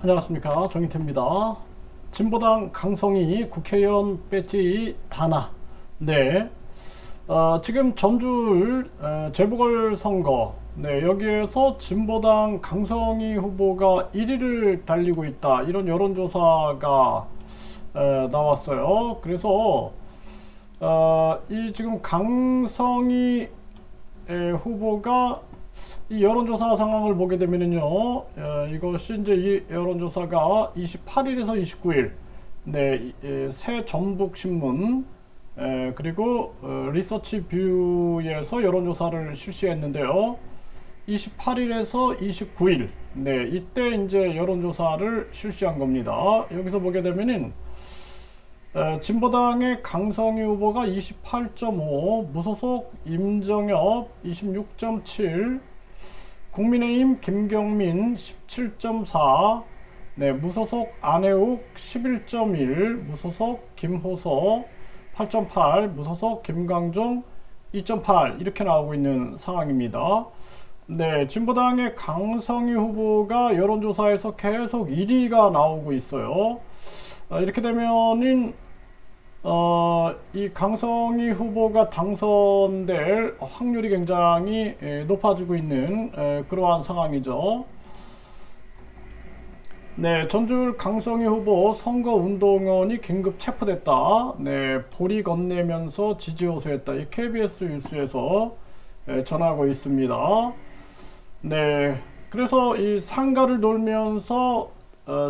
안녕하십니까, 정인태입니다. 진보당 강성희 국회의원 배지 단아. 네, 지금 전주울 재보궐선거, 네, 여기에서 진보당 강성희 후보가 1위를 달리고 있다, 이런 여론조사가 나왔어요. 그래서 이 지금 강성희 후보가 이 여론조사 상황을 보게 되면은요, 이것이 이제 이 여론조사가 28일에서 29일, 네, 새 전북신문, 그리고 리서치 뷰에서 여론조사를 실시했는데요. 28일에서 29일, 네, 이때 이제 여론조사를 실시한 겁니다. 여기서 보게 되면은 진보당의 강성희 후보가 28.5, 무소속 임정엽 26.7, 국민의힘 김경민 17.4, 네, 무소속 안혜욱 11.1, 무소속 김호서 8.8, 무소속 김광종 2.8, 이렇게 나오고 있는 상황입니다. 네, 진보당의 강성희 후보가 여론조사에서 계속 1위가 나오고 있어요. 이렇게 되면은 이 강성희 후보가 당선될 확률이 굉장히 높아지고 있는 그러한 상황이죠. 네, 전주울 강성희 후보 선거운동원이 긴급 체포됐다. 네, 보리 건네면서 지지 호소했다. 이 KBS 뉴스에서 전하고 있습니다. 네, 그래서 이 상가를 돌면서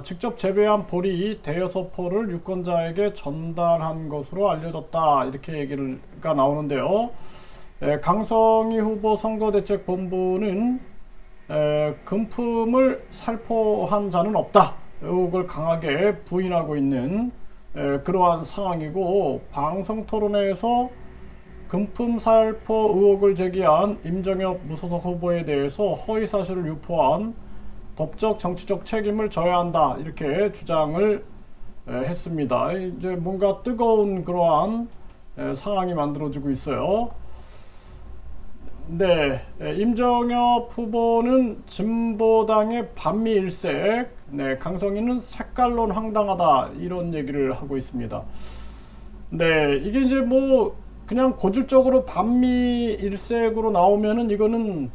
직접 재배한 보리 대여섯 포를 유권자에게 전달한 것으로 알려졌다, 이렇게 얘기가 나오는데요. 강성희 후보 선거대책본부는 금품을 살포한 자는 없다, 의혹을 강하게 부인하고 있는 그러한 상황이고, 방송토론회에서 금품 살포 의혹을 제기한 임정엽 무소속 후보에 대해서 허위사실을 유포한 법적 정치적 책임을 져야 한다, 이렇게 주장을 했습니다. 이제 뭔가 뜨거운 그러한 상황이 만들어지고 있어요. 네, 임정엽 후보는 진보당의 반미 일색, 네, 강성희는 색깔론 황당하다, 이런 얘기를 하고 있습니다. 네, 이게 이제 뭐 그냥 고질적으로 반미 일색으로 나오면은 이거는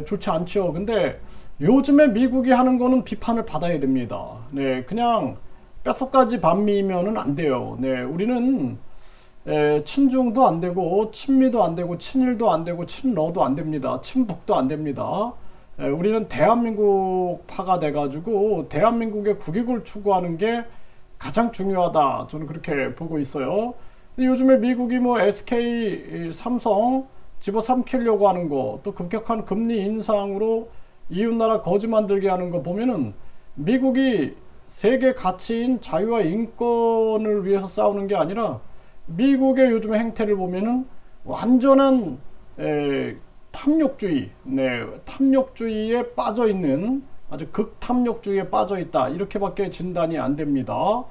좋지 않죠. 근데 요즘에 미국이 하는 거는 비판을 받아야 됩니다. 네, 그냥 뼛속까지 반미면은 안 돼요. 네, 우리는 친중도 안 되고 친미도 안 되고 친일도 안 되고 친러도 안 됩니다. 친북도 안 됩니다. 우리는 대한민국파가 돼가지고 대한민국의 국익을 추구하는 게 가장 중요하다, 저는 그렇게 보고 있어요. 근데 요즘에 미국이 뭐 SK, 삼성 집어삼키려고 하는 거, 또 급격한 금리 인상으로 이웃나라 거지 만들게 하는 거 보면은 미국이 세계 가치인 자유와 인권을 위해서 싸우는 게 아니라 미국의 요즘의 행태를 보면은 완전한 탐욕주의, 네, 탐욕주의에 빠져 있는, 아주 극탐욕주의에 빠져 있다, 이렇게밖에 진단이 안 됩니다.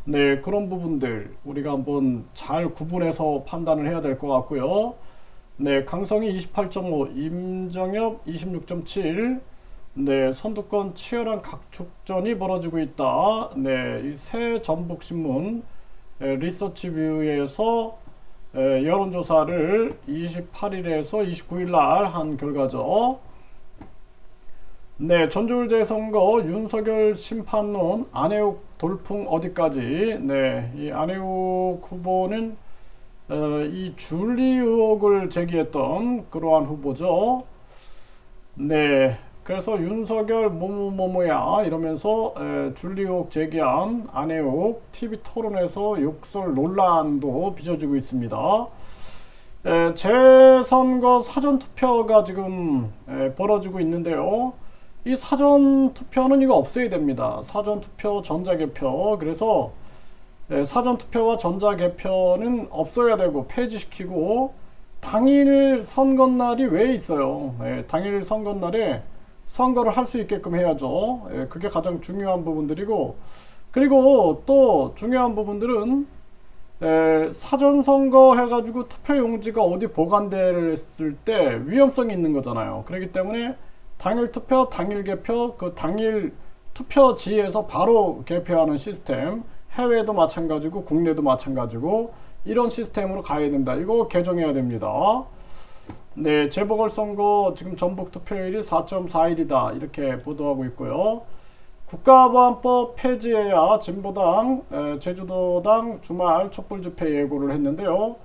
네, 그런 부분들 우리가 한번 잘 구분해서 판단을 해야 될 것 같고요. 네, 강성희 28.5, 임정엽 26.7, 네, 선두권 치열한 각축전이 벌어지고 있다. 네, 이 새 전북신문 리서치뷰에서 여론조사를 28일에서 29일 날 한 결과죠. 네, 전주울 재선거 윤석열 심판론 안혜욱 돌풍 어디까지. 네, 이 안혜욱 후보는 이 줄리 의혹을 제기했던 그러한 후보죠. 네, 그래서 윤석열 뭐뭐뭐뭐야 이러면서 줄리 의혹 제기한 안혜욱 TV 토론에서 욕설 논란도 빚어지고 있습니다. 재선거 사전투표가 지금 벌어지고 있는데요. 이 사전투표는 이거 없애야 됩니다. 사전투표, 전자개표. 그래서 사전투표와 전자개표는 없어야 되고 폐지시키고, 당일 선거날이 왜 있어요? 당일 선거날에 선거를 할 수 있게끔 해야죠. 그게 가장 중요한 부분들이고, 그리고 또 중요한 부분들은 사전선거 해가지고 투표용지가 어디 보관됐을 때 위험성이 있는 거잖아요. 그렇기 때문에 당일 투표, 당일 개표, 그 당일 투표지에서 바로 개표하는 시스템, 해외도 마찬가지고 국내도 마찬가지고 이런 시스템으로 가야 된다. 이거 개정해야 됩니다. 네, 재보궐선거 지금 전북 투표율이 4.4일이다 이렇게 보도하고 있고요. 국가보안법 폐지해야 진보당, 제주도당 주말 촛불 집회 예고를 했는데요.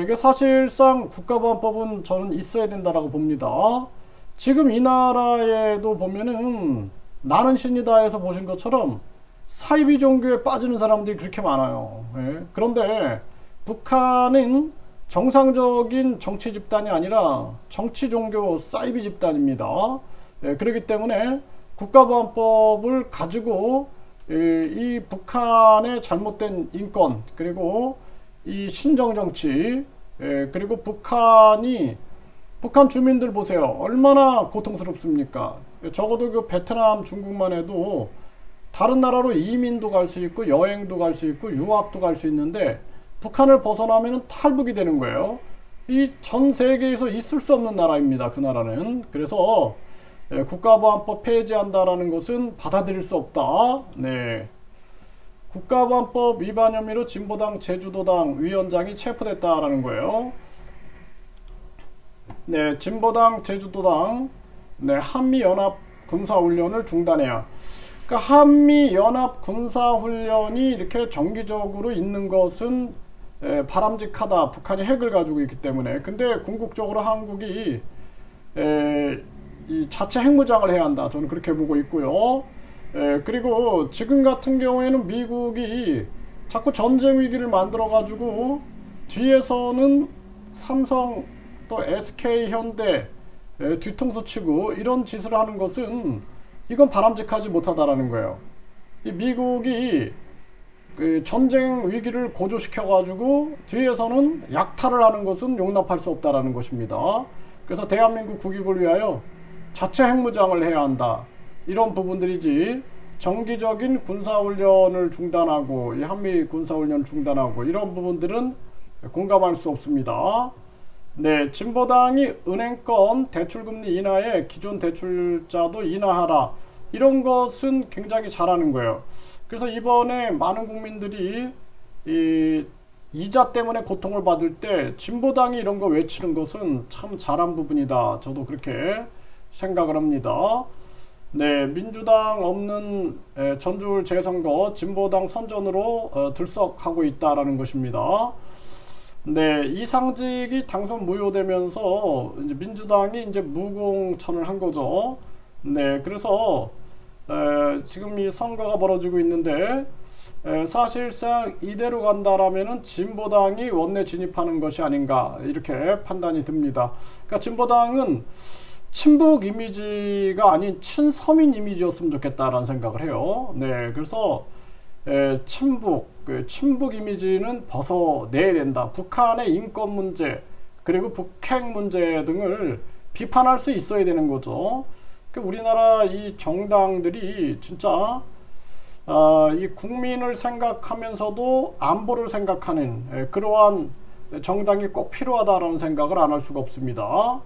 이게 사실상 국가보안법은 저는 있어야 된다라고 봅니다. 지금 이 나라에도 보면은 나는 신이다에서 보신 것처럼 사이비 종교에 빠지는 사람들이 그렇게 많아요. 그런데 북한은 정상적인 정치 집단이 아니라 정치 종교 사이비 집단입니다. 그렇기 때문에 국가보안법을 가지고 이 북한의 잘못된 인권, 그리고 이 신정정치, 그리고 북한 주민들 보세요. 얼마나 고통스럽습니까? 적어도 그 베트남, 중국만 해도 다른 나라로 이민도 갈 수 있고 여행도 갈 수 있고 유학도 갈 수 있는데 북한을 벗어나면 탈북이 되는 거예요. 이 전 세계에서 있을 수 없는 나라입니다. 그 나라는. 그래서 국가보안법 폐지한다라는 것은 받아들일 수 없다. 네. 국가보안법 위반 혐의로 진보당 제주도당 위원장이 체포됐다라는 거예요. 네, 진보당 제주도당 한미연합 군사훈련을 중단해야. 그러니까 한미연합 군사훈련이 이렇게 정기적으로 있는 것은 바람직하다. 북한이 핵을 가지고 있기 때문에. 근데 궁극적으로 한국이 이 자체 핵무장을 해야 한다. 저는 그렇게 보고 있고요. 그리고 지금 같은 경우에는 미국이 자꾸 전쟁 위기를 만들어 가지고 뒤에서는 삼성 또 SK 현대 뒤통수 치고 이런 짓을 하는 것은 이건 바람직하지 못하다라는 거예요. 이 미국이 그 전쟁 위기를 고조시켜 가지고 뒤에서는 약탈을 하는 것은 용납할 수 없다라는 것입니다. 그래서 대한민국 국익을 위하여 자체 핵무장을 해야 한다. 이런 부분들이지 정기적인 군사훈련을 중단하고 이 한미 군사훈련을 중단하고 이런 부분들은 공감할 수 없습니다. 네, 진보당이 은행권 대출금리 인하에 기존 대출자도 인하하라. 이런 것은 굉장히 잘하는 거예요. 그래서 이번에 많은 국민들이 이 이자 때문에 고통을 받을 때 진보당이 이런 거 외치는 것은 참 잘한 부분이다. 저도 그렇게 생각을 합니다. 네, 민주당 없는 전주울 재선거 진보당 선전으로 들썩하고 있다라는 것입니다. 네, 이상직이 당선 무효되면서 이제 민주당이 이제 무공천을 한 거죠. 네, 그래서 지금 이 선거가 벌어지고 있는데 사실상 이대로 간다라면은 진보당이 원내 진입하는 것이 아닌가 이렇게 판단이 듭니다. 그러니까 진보당은 친북 이미지가 아닌 친서민 이미지였으면 좋겠다라는 생각을 해요. 네, 그래서 친북 이미지는 벗어내야 된다. 북한의 인권 문제 그리고 북핵 문제 등을 비판할 수 있어야 되는 거죠. 우리나라 이 정당들이 진짜 이 국민을 생각하면서도 안보를 생각하는 그러한 정당이 꼭 필요하다라는 생각을 안 할 수가 없습니다.